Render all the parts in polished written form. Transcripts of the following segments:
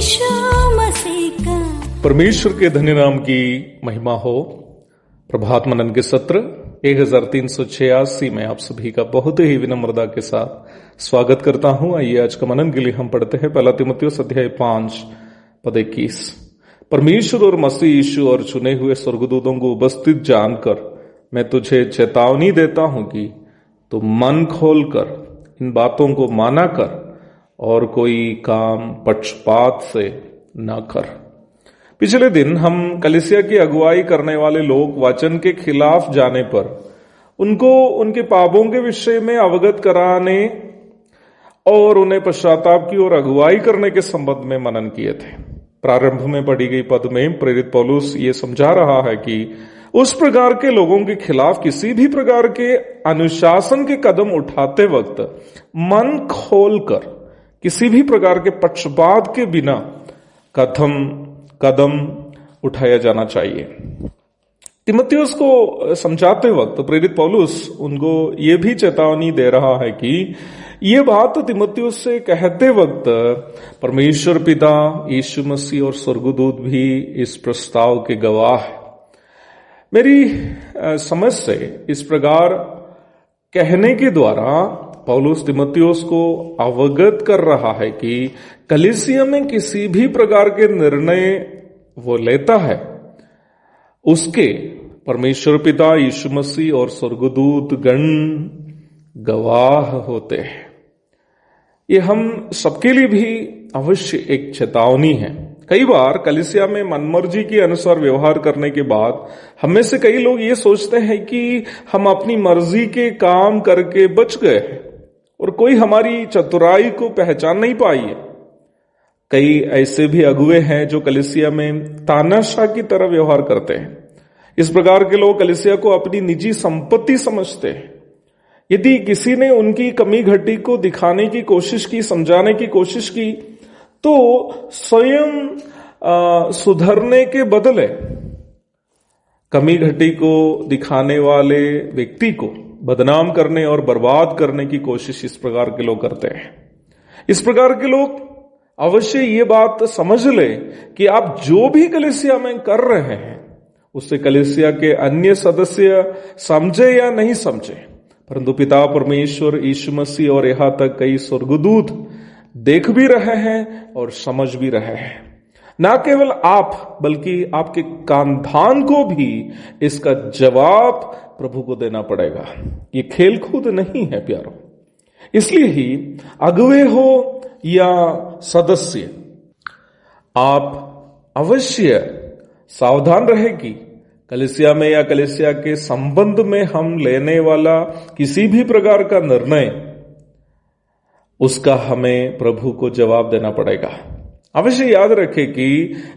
यीशु मसीह का। परमेश्वर के धन्य नाम की महिमा हो। प्रभात मनन के सत्र 1386 में आप सभी का बहुत ही विनम्रता के साथ स्वागत करता हूं। आइए आज का मनन के लिए हम पढ़ते हैं पहला तीमुथियुस अध्याय 5 पद 21। परमेश्वर और मसीह यीशु और चुने हुए स्वर्गदूतों को उपस्थित जानकर मैं तुझे चेतावनी देता हूं कि तू मन खोलकर इन बातों को माना कर और कोई काम पक्षपात से न कर। पिछले दिन हम कलीसिया की अगुवाई करने वाले लोग वचन के खिलाफ जाने पर उनको उनके पापों के विषय में अवगत कराने और उन्हें पश्चाताप की ओर अगुवाई करने के संबंध में मनन किए थे। प्रारंभ में पढ़ी गई पद में प्रेरित पौलुस ये समझा रहा है कि उस प्रकार के लोगों के खिलाफ किसी भी प्रकार के अनुशासन के कदम उठाते वक्त मन खोलकर किसी भी प्रकार के पक्षपात के बिना कदम उठाया जाना चाहिए। तीमुथियुस को समझाते वक्त प्रेरित पौलुस उनको ये भी चेतावनी दे रहा है कि ये बात तीमुथियुस से कहते वक्त परमेश्वर पिता, यीशु मसीह और स्वर्गदूत भी इस प्रस्ताव के गवाह है। मेरी समझ से इस प्रकार कहने के द्वारा पौलुस तीमुथियुस को अवगत कर रहा है कि कलीसिया में किसी भी प्रकार के निर्णय वो लेता है उसके परमेश्वर पिता, यीशु मसीह और स्वर्गदूत गण गवाह होते हैं। ये हम सबके लिए भी अवश्य एक चेतावनी है। कई बार कलीसिया में मनमर्जी के अनुसार व्यवहार करने के बाद हम में से कई लोग ये सोचते हैं कि हम अपनी मर्जी के काम करके बच गए हैं और कोई हमारी चतुराई को पहचान नहीं पाई है। कई ऐसे भी अगुवे हैं जो कलीसिया में तानाशाह की तरह व्यवहार करते हैं। इस प्रकार के लोग कलीसिया को अपनी निजी संपत्ति समझते हैं। यदि किसी ने उनकी कमी घटी को दिखाने की कोशिश की, समझाने की कोशिश की, तो स्वयं सुधरने के बदले कमी घटी को दिखाने वाले व्यक्ति को बदनाम करने और बर्बाद करने की कोशिश इस प्रकार के लोग करते हैं। इस प्रकार के लोग अवश्य ये बात समझ ले कि आप जो भी कलीसिया में कर रहे हैं उससे कलीसिया के अन्य सदस्य समझे या नहीं समझे, परंतु पिता परमेश्वर, यीशु मसीह और यहां तक कई स्वर्गदूत देख भी रहे हैं और समझ भी रहे हैं। ना केवल आप बल्कि आपके कांधान को भी इसका जवाब प्रभु को देना पड़ेगा। ये खेल कूद नहीं है प्यारो। इसलिए ही अगुवे हो या सदस्य, आप अवश्य सावधान रहे कि कलीसिया में या कलीसिया के संबंध में हम लेने वाला किसी भी प्रकार का निर्णय उसका हमें प्रभु को जवाब देना पड़ेगा। अवश्य याद रखें कि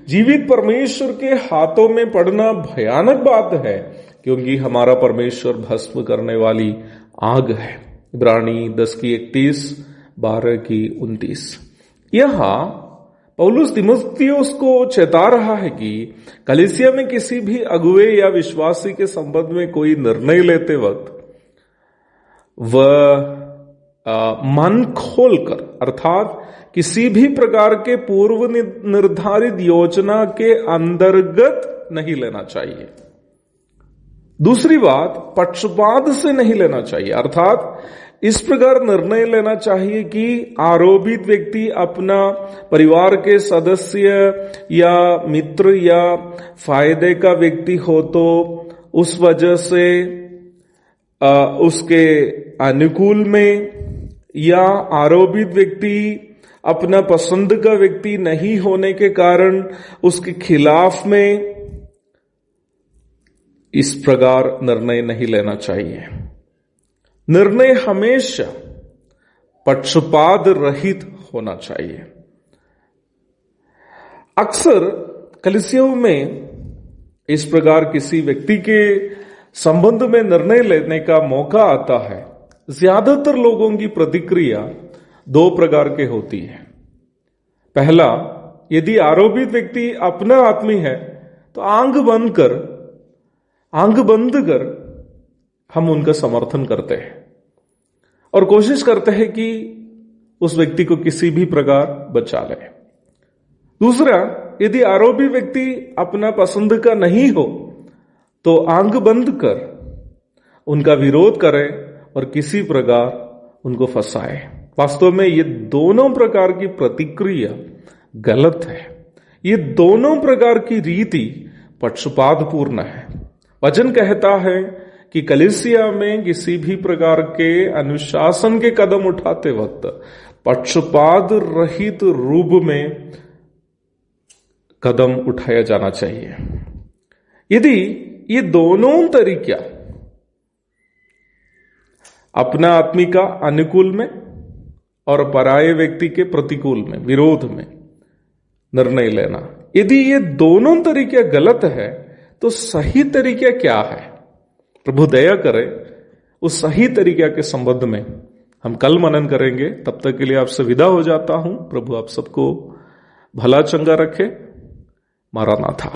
जीवित परमेश्वर के हाथों में पड़ना भयानक बात है, क्योंकि हमारा परमेश्वर भस्म करने वाली आग है। इब्रानी 10:31, 12:29। यहां पौलुस तीमुथियुस को चेता रहा है कि कलीसिया में किसी भी अगुवे या विश्वासी के संबंध में कोई निर्णय लेते वक्त वह मन खोलकर, अर्थात किसी भी प्रकार के पूर्व निर्धारित योजना के अंतर्गत नहीं लेना चाहिए। दूसरी बात, पक्षपात से नहीं लेना चाहिए, अर्थात इस प्रकार निर्णय लेना चाहिए कि आरोपित व्यक्ति अपना परिवार के सदस्य या मित्र या फायदे का व्यक्ति हो तो उस वजह से उसके अनुकूल में, या आरोपित व्यक्ति अपना पसंद का व्यक्ति नहीं होने के कारण उसके खिलाफ में इस प्रकार निर्णय नहीं लेना चाहिए। निर्णय हमेशा पक्षपात रहित होना चाहिए। अक्सर कलीसियाओं में इस प्रकार किसी व्यक्ति के संबंध में निर्णय लेने का मौका आता है। ज्यादातर लोगों की प्रतिक्रिया दो प्रकार के होती है। पहला, यदि आरोपित व्यक्ति अपना आदमी है तो आंख बंद कर हम उनका समर्थन करते हैं और कोशिश करते हैं कि उस व्यक्ति को किसी भी प्रकार बचा ले। दूसरा, यदि आरोपी व्यक्ति अपना पसंद का नहीं हो तो आंख बंद कर उनका विरोध करे और किसी प्रकार उनको फंसाए। वास्तव में ये दोनों प्रकार की प्रतिक्रिया गलत है। ये दोनों प्रकार की रीति पक्षपातपूर्ण है। वचन कहता है कि कलीसिया में किसी भी प्रकार के अनुशासन के कदम उठाते वक्त पक्षपात रहित रूप में कदम उठाया जाना चाहिए। यदि ये दोनों तरीका अपना आत्मी का अनुकूल में और पराये व्यक्ति के प्रतिकूल में, विरोध में निर्णय लेना, यदि ये दोनों तरीके गलत है तो सही तरीका क्या है? प्रभु दया करे उस सही तरीका के संबंध में हम कल मनन करेंगे। तब तक के लिए आपसे विदा हो जाता हूं। प्रभु आप सबको भला चंगा रखे। मारानाथा।